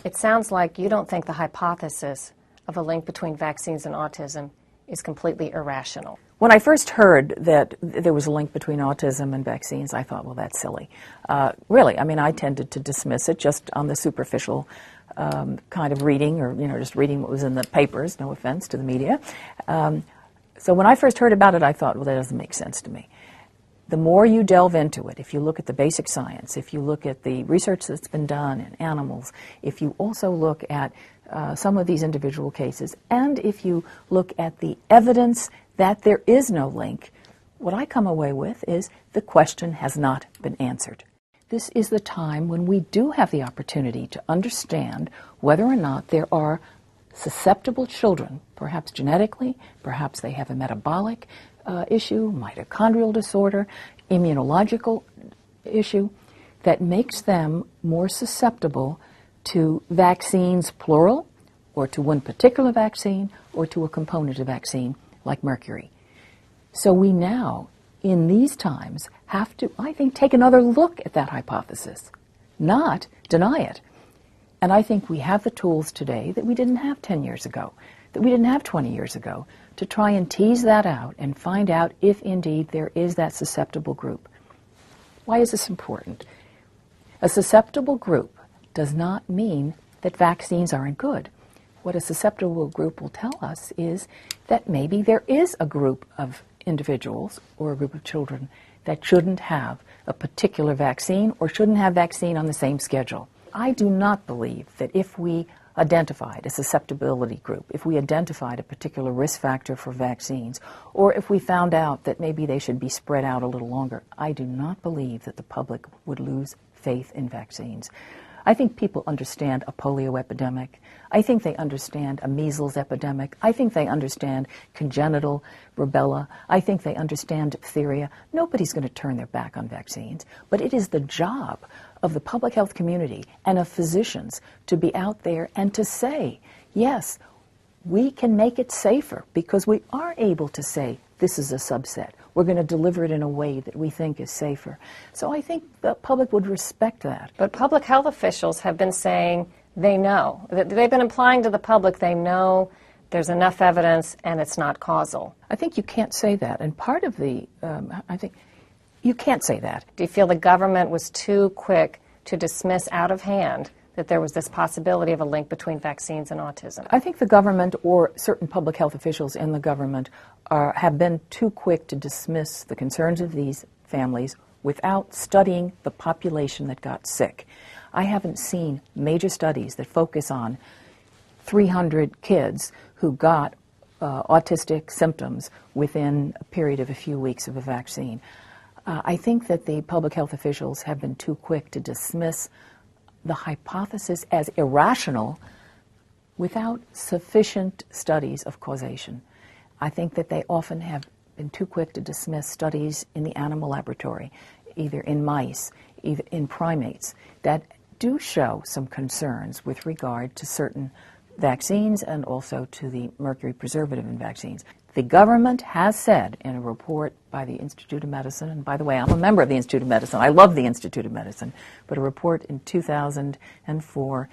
It sounds like you don't think the hypothesis of a link between vaccines and autism is completely irrational. When I first heard that there was a link between autism and vaccines, I thought, well, that's silly. Really, I mean, I tended to dismiss it just on the superficial kind of reading, or, just reading what was in the papers, no offense to the media. So when I first heard about it, I thought, well, that doesn't make sense to me. The more you delve into it, if you look at the basic science, if you look at the research that's been done in animals, if you also look at some of these individual cases, and if you look at the evidence that there is no link, what I come away with is the question has not been answered. This is the time when we do have the opportunity to understand whether or not there are susceptible children, perhaps genetically, perhaps they have a metabolic issue, mitochondrial disorder, immunological issue, that makes them more susceptible to vaccines, plural, or to one particular vaccine, or to a component of vaccine, like mercury. So we now, in these times, have to, I think, take another look at that hypothesis, not deny it. And I think we have the tools today that we didn't have 10 years ago, that we didn't have 20 years ago, to try and tease that out and find out if indeed there is that susceptible group. Why is this important? A susceptible group does not mean that vaccines aren't good. What a susceptible group will tell us is that maybe there is a group of individuals or a group of children that shouldn't have a particular vaccine or shouldn't have vaccine on the same schedule. I do not believe that if we identified a susceptibility group, if we identified a particular risk factor for vaccines, or if we found out that maybe they should be spread out a little longer, I do not believe that the public would lose faith in vaccines. I think people understand a polio epidemic. I think they understand a measles epidemic. I think they understand congenital rubella. I think they understand diphtheria. Nobody's going to turn their back on vaccines, but it is the job of the public health community and of physicians to be out there and to say, yes, we can make it safer because we are able to say this is a subset. We're going to deliver it in a way that we think is safer. So I think the public would respect that. But public health officials have been saying they know. They've been implying to the public they know there's enough evidence and it's not causal. I think you can't say that. And part of the, I think, you can't say that. Do you feel the government was too quick to dismiss out of hand that there was this possibility of a link between vaccines and autism? I think the government or certain public health officials in the government have been too quick to dismiss the concerns of these families without studying the population that got sick. I haven't seen major studies that focus on 300 kids who got autistic symptoms within a period of a few weeks of a vaccine. I think that the public health officials have been too quick to dismiss the hypothesis as irrational without sufficient studies of causation. I think that they often have been too quick to dismiss studies in the animal laboratory, either in mice, either in primates, that do show some concerns with regard to certain vaccines and also to the mercury preservative in vaccines. The government has said in a report by the Institute of Medicine, and by the way, I'm a member of the Institute of Medicine. I love the Institute of Medicine, but a report in 2004,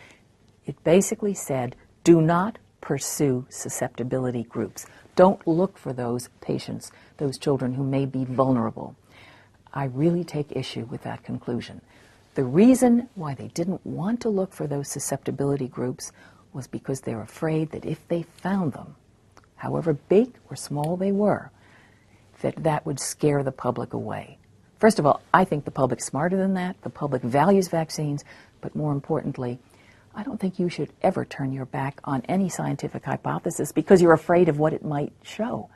it basically said, do not pursue susceptibility groups. Don't look for those patients, those children who may be vulnerable. I really take issue with that conclusion. The reason why they didn't want to look for those susceptibility groups was because they're afraid that if they found them, however big or small they were, that would scare the public away. First of all, I think the public's smarter than that. The public values vaccines, but more importantly, I don't think you should ever turn your back on any scientific hypothesis because you're afraid of what it might show.